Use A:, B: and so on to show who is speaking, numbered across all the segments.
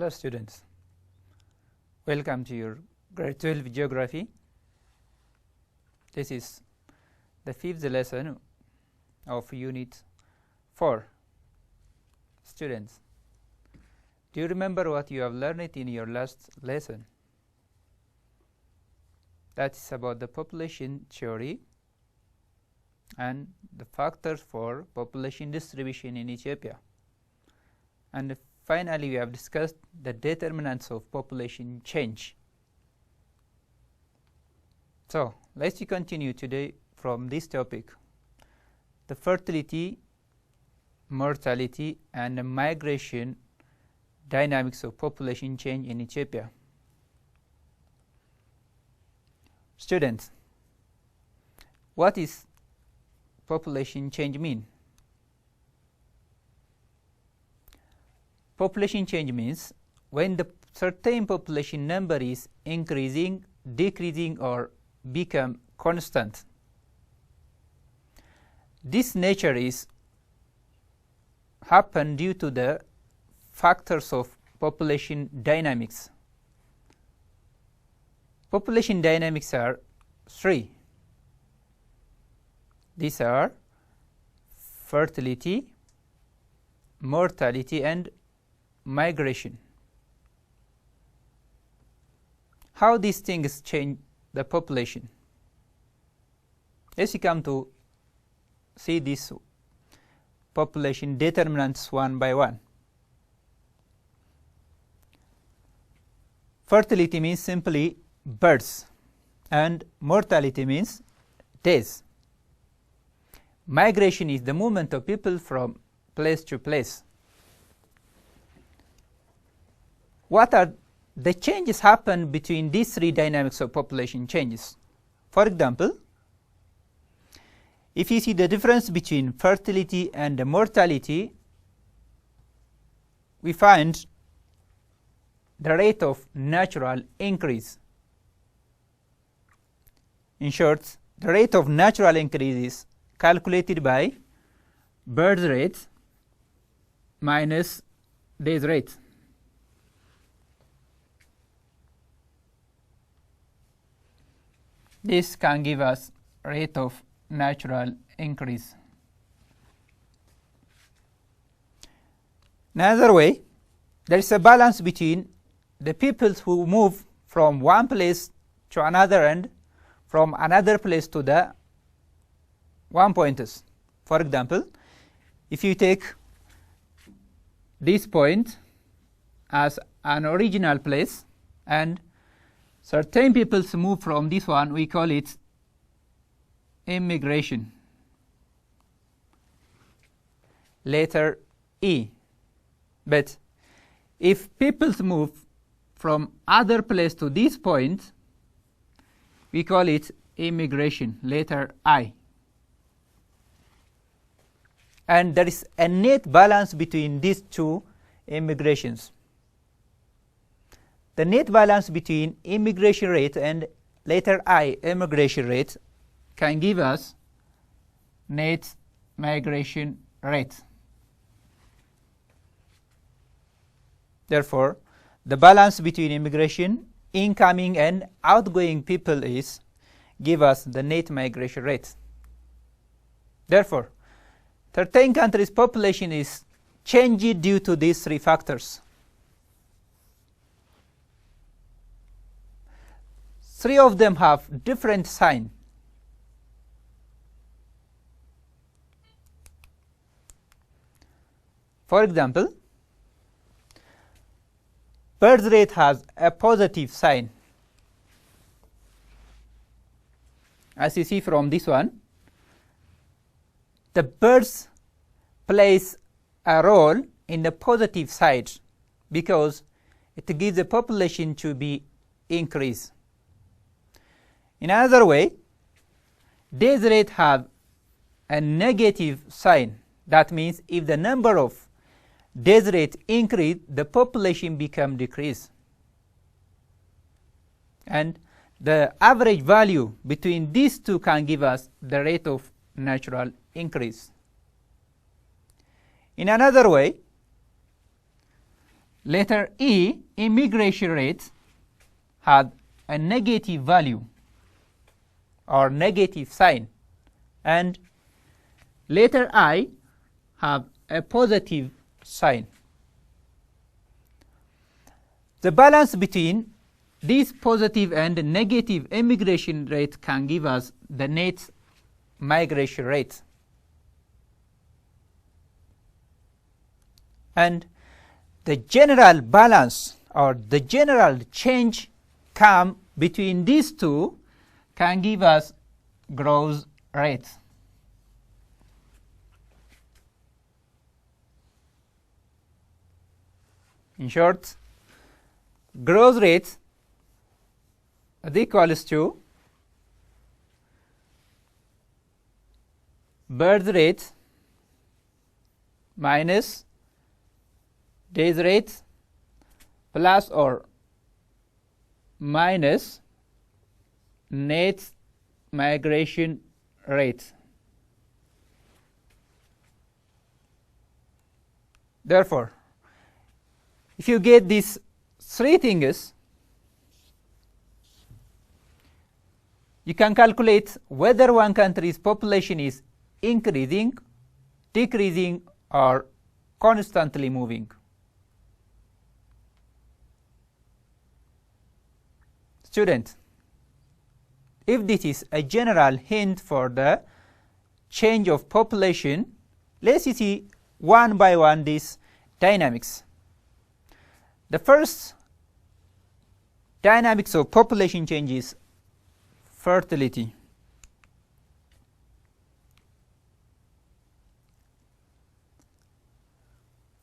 A: Hello students, welcome to your grade 12 geography. This is the 5th lesson of unit 4. Students, do you remember what you have learned in your last lesson? That is about the population theory and the factors for population distribution in Ethiopia. And finally, we have discussed the determinants of population change. So, let's continue today from this topic, the fertility, mortality, and the migration dynamics of population change in Ethiopia. Students, what is population change mean? Population change means when the certain population number is increasing, decreasing, or become constant. This nature is happen due to the factors of population dynamics. Population dynamics are 3. These are fertility, mortality, and migration. How these things change the population? Let's come to see this population determinants one by one. Fertility means simply births, and mortality means deaths. Migration is the movement of people from place to place. What are the changes happen between these 3 dynamics of population changes? For example, if you see the difference between fertility and mortality, we find the rate of natural increase. In short, the rate of natural increase is calculated by birth rate minus death rate. This can give us rate of natural increase. Another way, there is a balance between the people who move from one place to another and from another place to the one pointers. For example, if you take this point as an original place and certain people move from this one, we call it immigration. Letter E. But if people move from other place to this point, we call it immigration. Letter I. And there is a net balance between these 2 immigrations. The net balance between immigration rate and letter I, immigration rate, can give us net migration rate. Therefore, the balance between immigration, incoming and outgoing people is give us the net migration rate. Therefore, certain countries' population is changed due to these 3 factors. 3 of them have different sign. For example, birth rate has a positive sign. As you see from this one, the births plays a role in the positive side because it gives the population to be increased. In another way, death rate have a negative sign. That means if the number of death rate increase, the population become decrease. And the average value between these 2 can give us the rate of natural increase. In another way, Letter E, immigration rate, had a negative value or negative sign, and letter I have a positive sign. The balance between this positive and negative immigration rate can give us the net migration rate. And the general balance or the general change come between these two can give us growth rate. In short, growth rate is equals to birth rate minus days rate plus or minus net migration rate. Therefore, if you get these three things, you can calculate whether one country's population is increasing, decreasing, or constantly moving. Student, if this is a general hint for the change of population, let's see one by one these dynamics. The first dynamics of population change is fertility.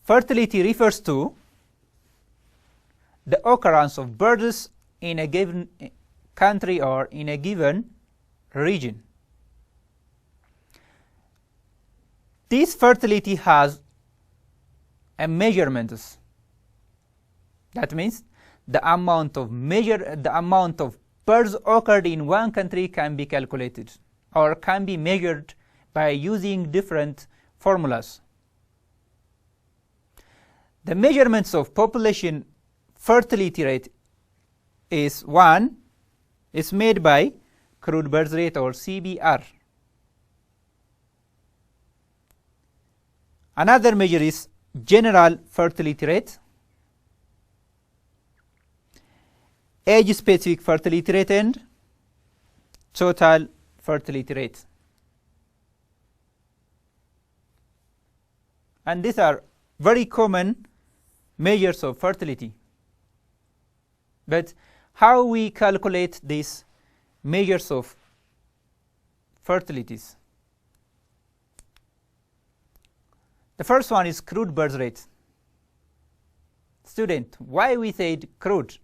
A: Fertility refers to the occurrence of births in a given country or in a given region. This fertility has a measurements. That means the amount of births occurred in one country can be calculated or can be measured by using different formulas. The measurements of population fertility rate is made by crude birth rate or CBR. Another measure is general fertility rate, age-specific fertility rate, and total fertility rate. And these are very common measures of fertility. But how we calculate these measures of fertilities? The first one is crude birth rate. Student, why we said crude?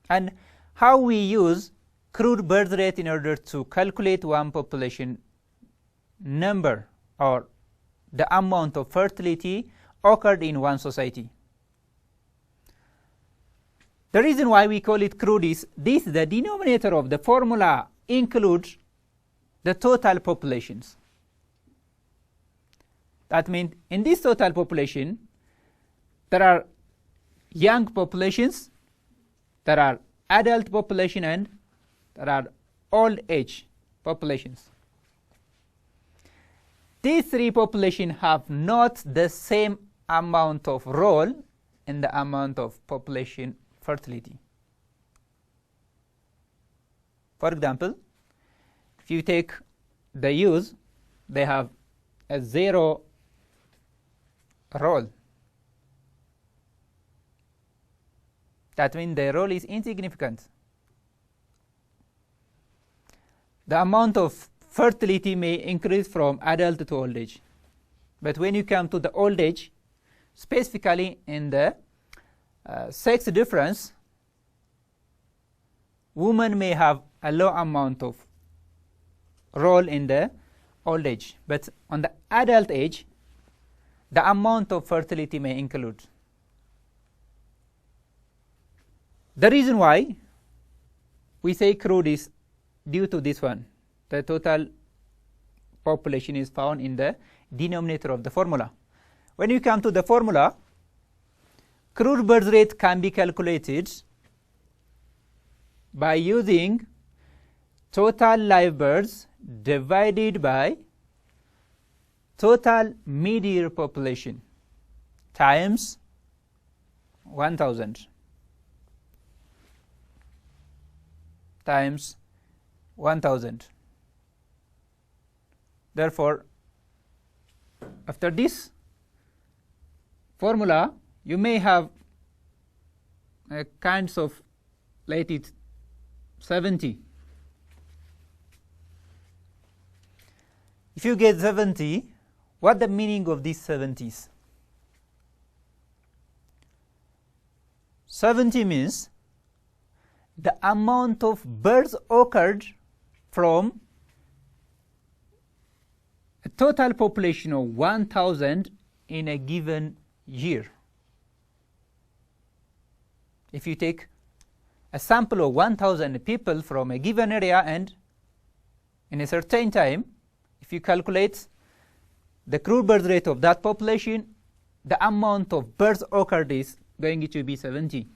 A: And how we use crude birth rate in order to calculate one population number or the amount of fertility occurred in one society. The reason why we call it crude is this, the denominator of the formula includes the total populations. That means in this total population, there are young populations, there are adult population, and there are old age populations. These three populations have not the same amount of role in the amount of population fertility. For example, if you take the youth, they have a 0 role. That means their role is insignificant. The amount of fertility may increase from adult to old age. But when you come to the old age, specifically in the sex difference, women may have a low amount of role in the old age. But on the adult age, the amount of fertility may include. The reason why we say crude is due to this one. The total population is found in the denominator of the formula. when you come to the formula, crude birth rate can be calculated by using total live births divided by total mid-year population times 1000 times 1000. Therefore, after this formula, you may have kinds of, let it 70. If you get 70, what the meaning of these 70s? 70 means the amount of births occurred from a total population of 1000 in a given year. If you take a sample of 1000 people from a given area and in a certain time, if you calculate the crude birth rate of that population, the amount of births occurred is going to be 70.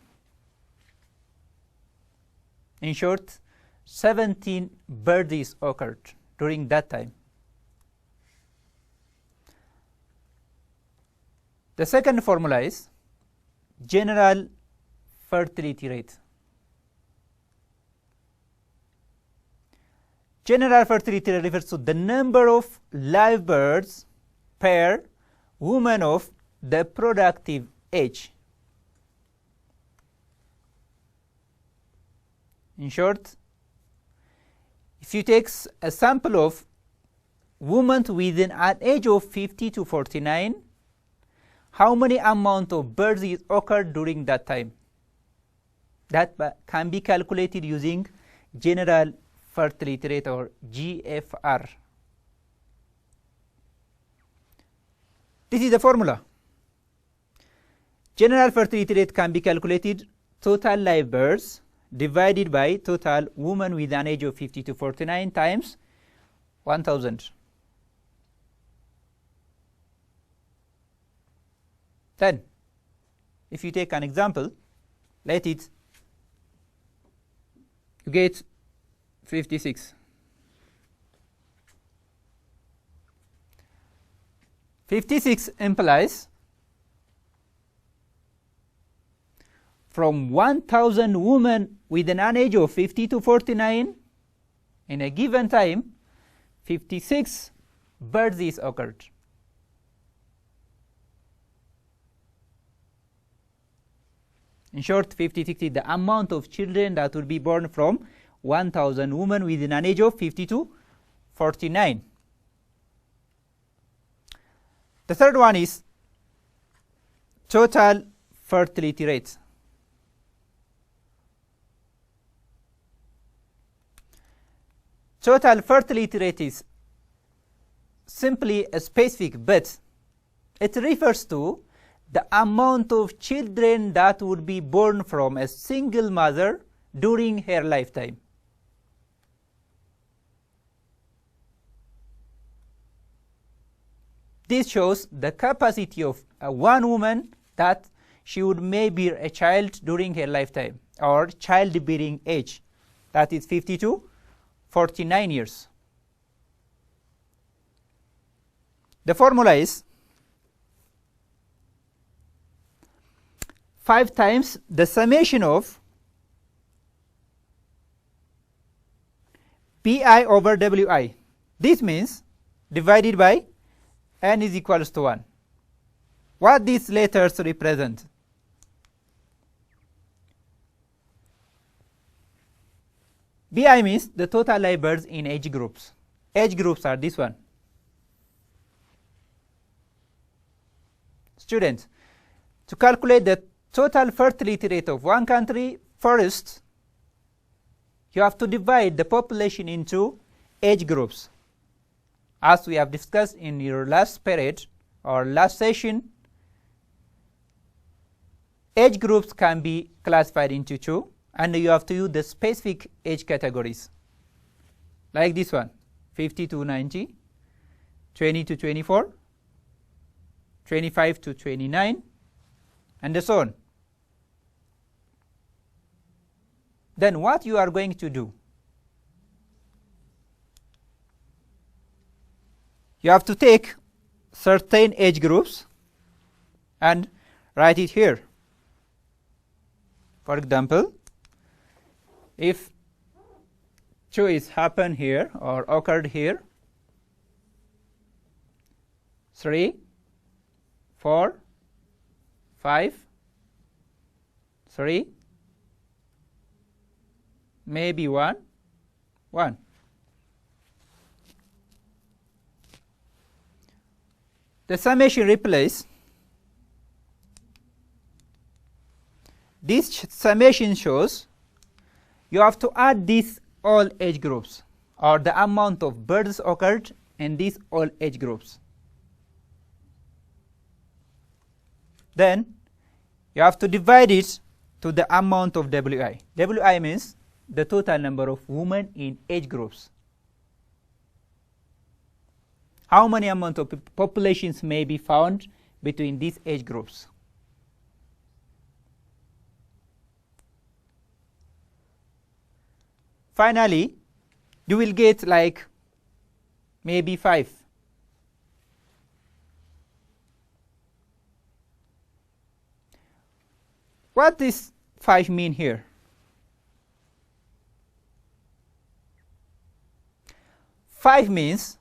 A: In short, 17 births occurred during that time. The second formula is general fertility rate. General fertility rate refers to the number of live births per woman of the productive age. In short, if you take a sample of women within an age of 50 to 49, how many amount of births occurred during that time? That can be calculated using general fertility rate or GFR. This is the formula. General fertility rate can be calculated total live births divided by total women with an age of 50 to 49 times 1000. Then, if you take an example, let it, you get 56. 56 implies from 1000 women with an age of 50 to 49 in a given time, 56 births occurred. In short, 56 is the amount of children that will be born from 1000 women within an age of 50 to 49. The third one is total fertility rate. Total fertility rate is simply a specific, but it refers to the amount of children that would be born from a single mother during her lifetime. This shows the capacity of one woman that she would may bear a child during her lifetime, or childbearing age, that is 50 to 49 years. The formula is 5 times the summation of Pi over Wi. This means divided by n is equals to 1. What these letters represent? Bi means the total live births in age groups. Age groups are this one. Students, to calculate the total fertility rate of one country, first you have to divide the population into age groups. As we have discussed in your last period or last session, age groups can be classified into 2, and you have to use the specific age categories. Like this one, 50 to 90, 20 to 24, 25 to 29, and so on. Then what you are going to do? You have to take certain age groups and write it here. For example, if choice happened here or occurred here, 3, 4, 5, 3, maybe 1, 1. The summation replace. This summation shows you have to add these all age groups, or the amount of births occurred in these all age groups. Then you have to divide it to the amount of WI. WI means the total number of women in age groups. How many amount of populations may be found between these age groups? Finally, you will get like maybe 5. What does 5 mean here? 5 means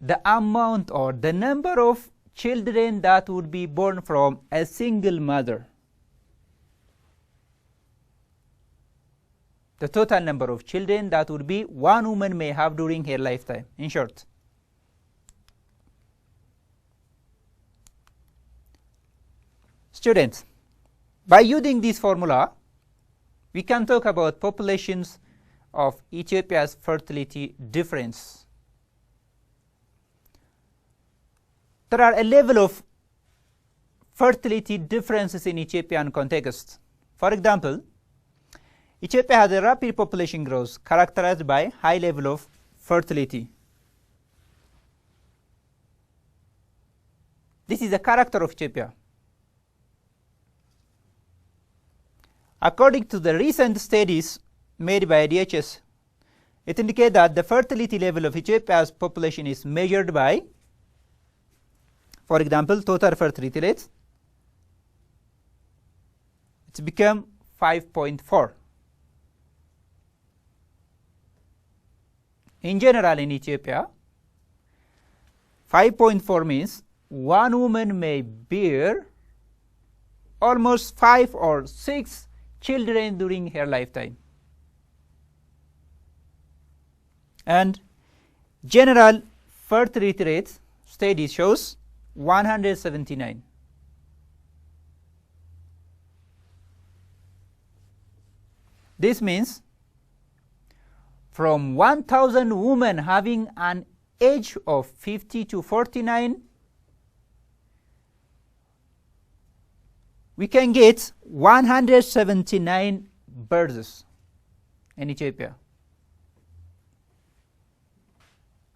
A: the amount or the number of children that would be born from a single mother. The total number of children that would be one woman may have during her lifetime, in short. Students, by using this formula, we can talk about populations of Ethiopia's fertility difference. There are a level of fertility differences in Ethiopian context. For example, Ethiopia has a rapid population growth characterized by high level of fertility. This is the character of Ethiopia. According to the recent studies made by DHS, it indicates that the fertility level of Ethiopia's population is measured by, for example, total fertility rate. It's become 5.4. In general, in Ethiopia, 5.4 means one woman may bear almost 5 or 6 children during her lifetime. And general fertility rate study shows 179. This means from 1,000 women having an age of 50 to 49, we can get 179 births in Ethiopia.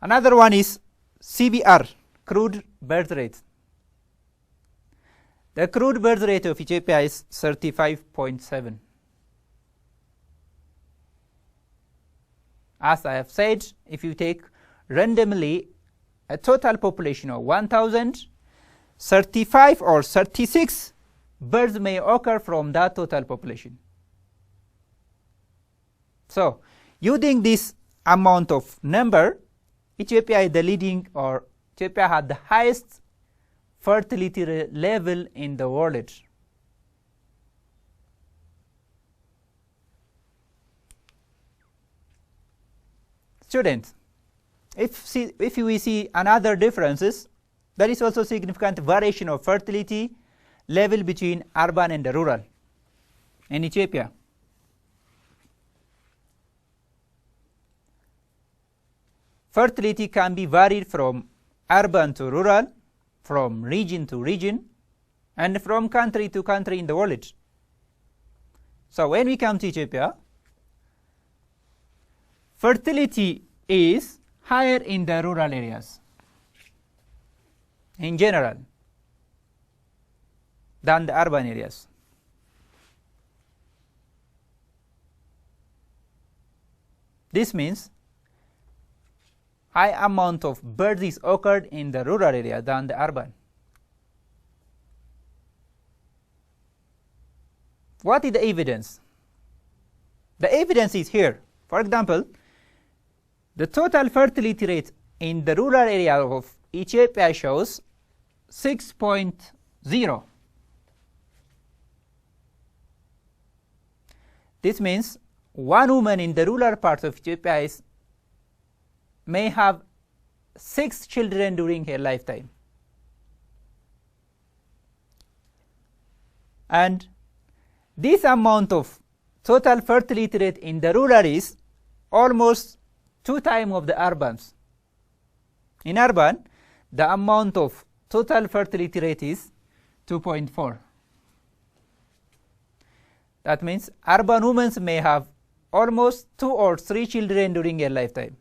A: Another one is CBR, crude birth rate. The crude birth rate of Ethiopia is 35.7. As I have said, if you take randomly a total population of 1,000, 35 or 36 births may occur from that total population. So, using this amount of number, Ethiopia is the leading, or Ethiopia had the highest fertility level in the world. Students, if we see another differences, there is also significant variation of fertility level between urban and rural in Ethiopia. Fertility can be varied from urban to rural, from region to region, and from country to country in the world. So when we come to Ethiopia, fertility is higher in the rural areas in general. than the urban areas. This means high amount of births is occurred in the rural area than the urban. What is the evidence? The evidence is here. For example, the total fertility rate in the rural area of Ethiopia shows 6.0. This means one woman in the rural part of Ethiopia may have 6 children during her lifetime. And this amount of total fertility rate in the rural is almost 2 times of the urbans. In urban, the amount of total fertility rate is 2.4. That means urban women may have almost 2 or 3 children during their lifetime.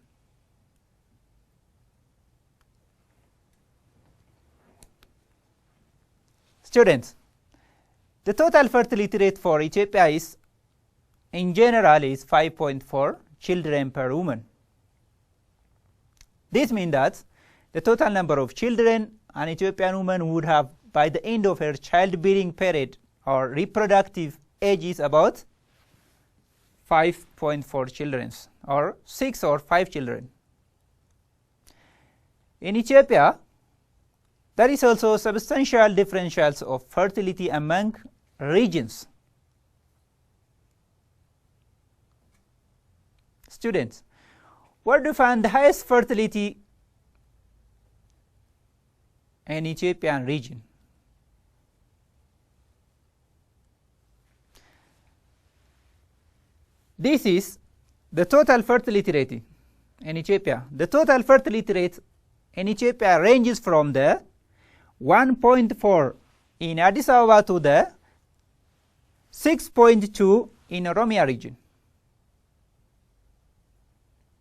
A: Students, the total fertility rate for Ethiopia is, in general, is 5.4 children per woman. This means that the total number of children an Ethiopian woman would have by the end of her childbearing period or reproductive age is about 5.4 children, or 6 or 5 children. In Ethiopia, there is also substantial differentials of fertility among regions. Students, where do you find the highest fertility in Ethiopian region? This is the total fertility rate in Ethiopia. The total fertility rate in Ethiopia ranges from the 1.4 in Addis Ababa to the 6.2 in Oromia region.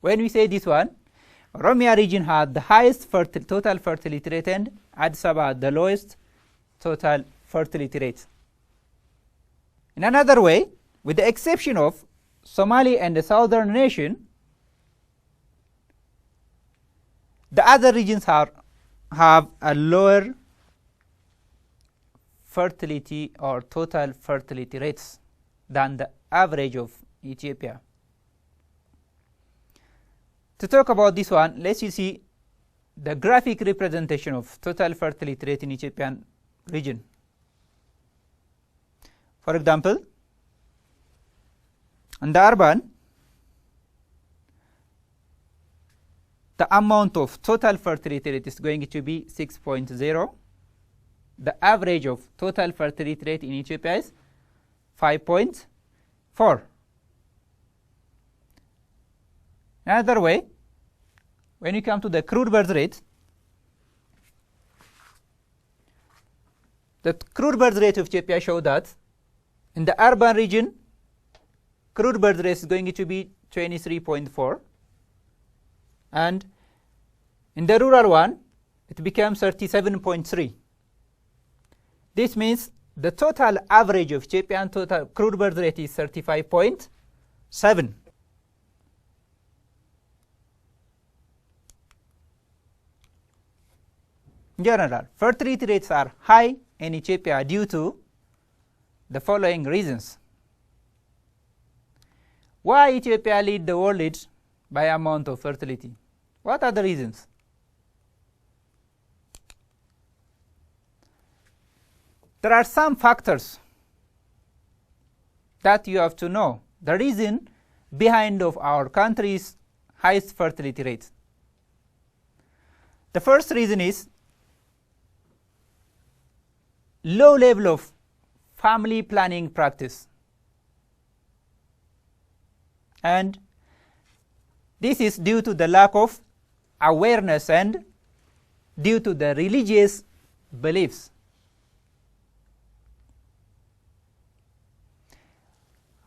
A: When we say this one, Oromia region had the highest total fertility rate and Addis Ababa the lowest total fertility rate. In another way, with the exception of Somali and the southern nation, the other regions have a lower fertility or total fertility rates than the average of Ethiopia. To talk about this one, let's see the graphic representation of total fertility rate in Ethiopian region. For example, in the urban, the amount of total fertility rate is going to be 6.0. The average of total fertility rate in Ethiopia is 5.4. Another way, when you come to the crude birth rate, the crude birth rate of Ethiopia show that in the urban region, crude birth rate is going to be 23.4, and in the rural one, it becomes 37.3. This means the total average of Ethiopian total crude birth rate is 35.7. In general, fertility rates are high in Ethiopia due to the following reasons. Why Ethiopia lead the world by amount of fertility? What are the reasons? There are some factors that you have to know. The reason behind of our country's highest fertility rate. The first reason is low level of family planning practice. And this is due to the lack of awareness and due to the religious beliefs.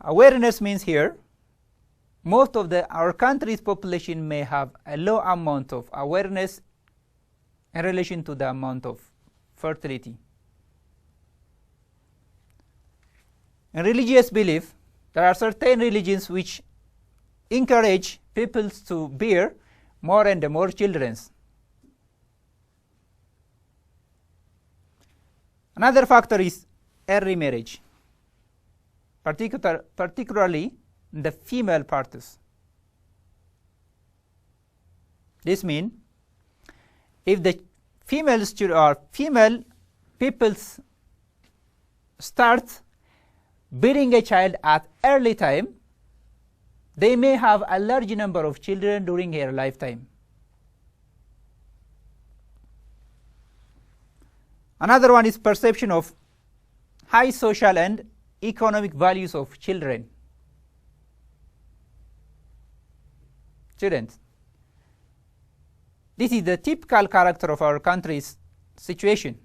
A: Awareness means here, most of our country's population may have a low amount of awareness in relation to the amount of fertility. In religious belief, there are certain religions which encourage people to bear more and more children. Another factor is early marriage, particularly in the female parts. This means if the female people start bearing a child at early time, they may have a large number of children during their lifetime. Another one is perception of high social and economic values of children. Students, this is the typical character of our country's situation.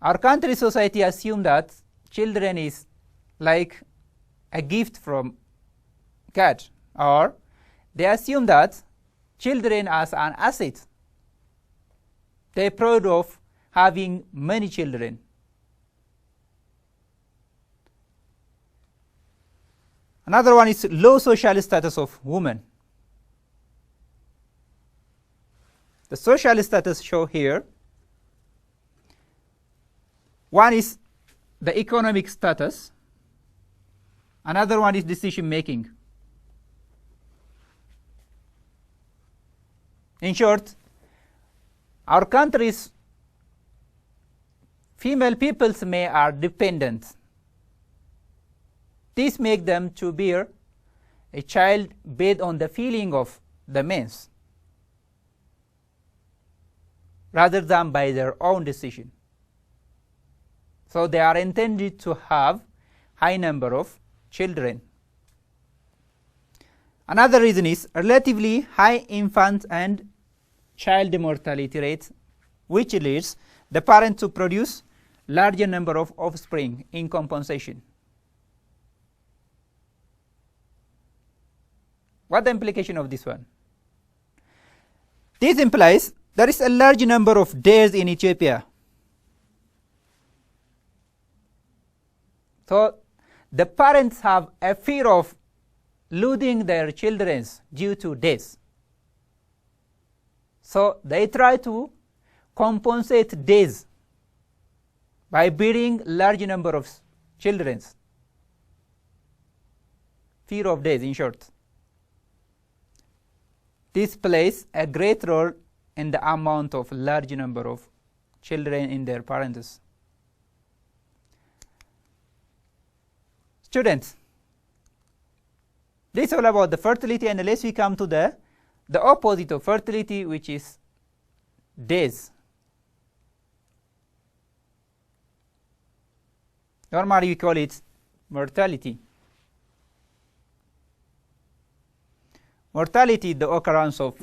A: Our country's society assumes that children is like a gift from God, or they assume that children as an asset. They are proud of having many children. Another one is low social status of women. The social status shown here. One is the economic status. Another one is decision making. In short, our country's female peoples are dependent. This makes them to bear a child based on the feeling of the men, rather than by their own decision. So they are intended to have high number of children. Another reason is relatively high infant and child mortality rate, which leads the parent to produce larger number of offspring in compensation. What the implication of this one? This implies there is a large number of deaths in Ethiopia. So the parents have a fear of losing their children due to death. So they try to compensate death by bearing large number of children. Fear of death, in short. This plays a great role in the amount of large number of children in their parents. Students, this is all about the fertility, and let's we come to the opposite of fertility, which is death. Normally we call it mortality. Mortality is the occurrence of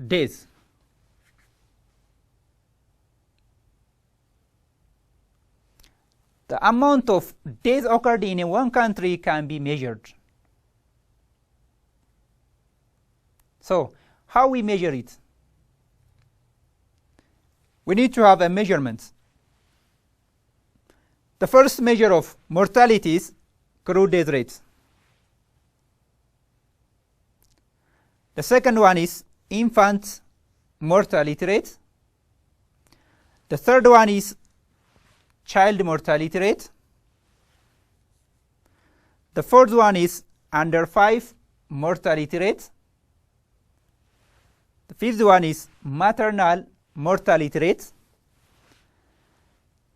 A: death. The amount of deaths occurred in one country can be measured. So, how we measure it? We need to have a measurement. The first measure of mortality is crude death rate. The second one is infant mortality rate. The third one is child mortality rate. The fourth one is under 5 mortality rate. The fifth one is maternal mortality rate.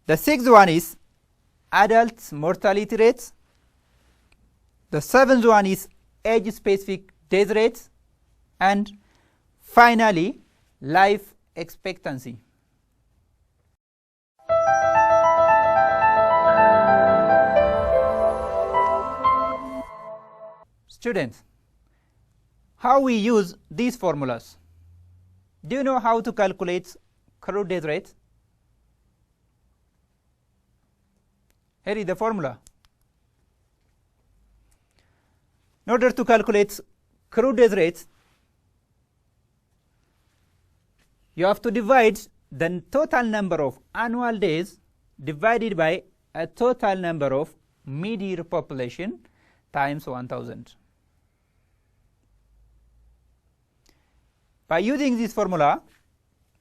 A: The sixth one is adult mortality rate. The seventh one is age-specific death rate. And finally, life expectancy. Students, how we use these formulas? Do you know how to calculate crude death rate? Here is the formula. In order to calculate crude death rate, you have to divide the total number of annual days divided by a total number of mid-year population times 1000. By using this formula,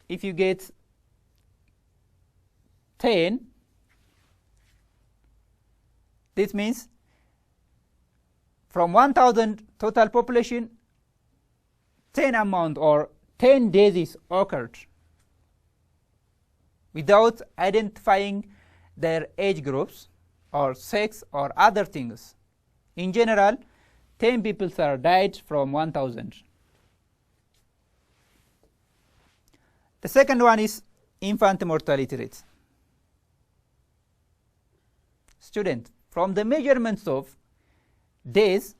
A: if you get 10, this means from 1000 total population, 10 amount or 10 deaths occurred without identifying their age groups or sex or other things. In general, 10 people are died from 1000. The second one is infant mortality rate. Student, from the measurements of days,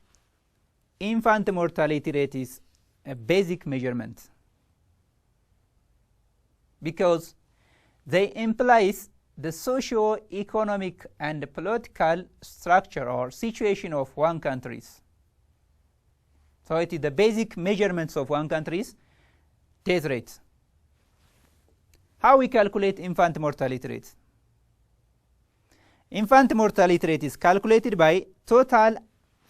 A: infant mortality rate is a basic measurement because they implies the socio-economic and political structure or situation of one country. So it is the basic measurements of one country's death rate. How we calculate infant mortality rate? Infant mortality rate is calculated by total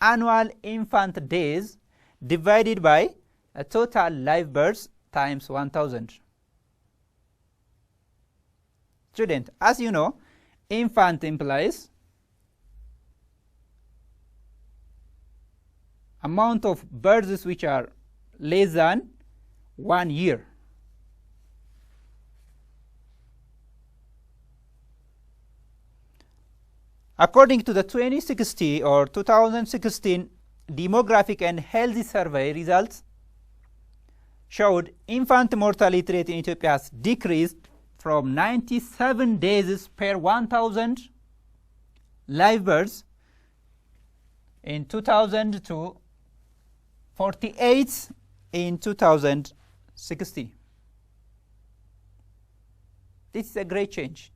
A: annual infant days divided by a total live births times 1000. Student, as you know, infant implies amount of births which are less than 1 year. According to the 2060 or 2016 Demographic and Health Survey results showed infant mortality rate in Ethiopia has decreased from 97 days per 1,000 live births in 2000 to 48 in 2060. This is a great change.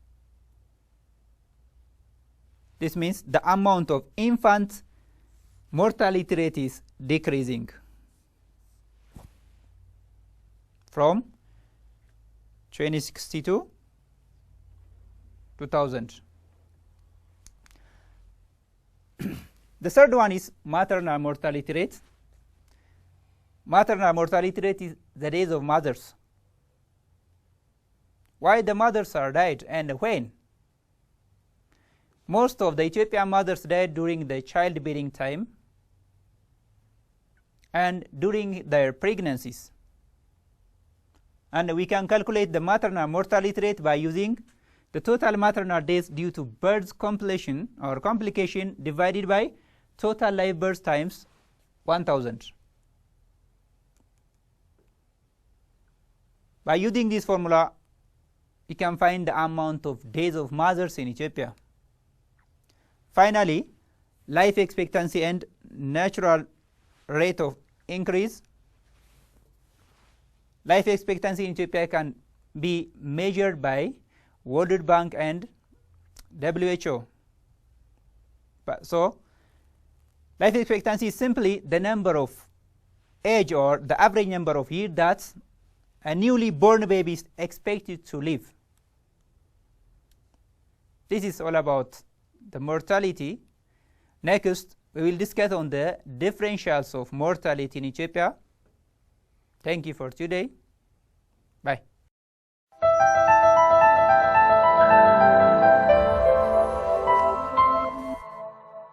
A: This means the amount of infant mortality rate is decreasing from 2060 to 2000. The third one is maternal mortality rate. Maternal mortality rate is the days of mothers. Why the mothers are died and when? Most of the Ethiopian mothers died during the childbearing time and during their pregnancies. And we can calculate the maternal mortality rate by using the total maternal days due to birth completion or complication divided by total live births times 1000. By using this formula, we can find the amount of days of mothers in Ethiopia. Finally, life expectancy and natural rate of increase. Life expectancy in Ethiopia can be measured by World Bank and WHO. So, life expectancy is simply the number of age or the average number of years that a newly born baby is expected to live. This is all about the mortality. Next, we will discuss on the differentials of mortality in Ethiopia. Thank you for today. Bye.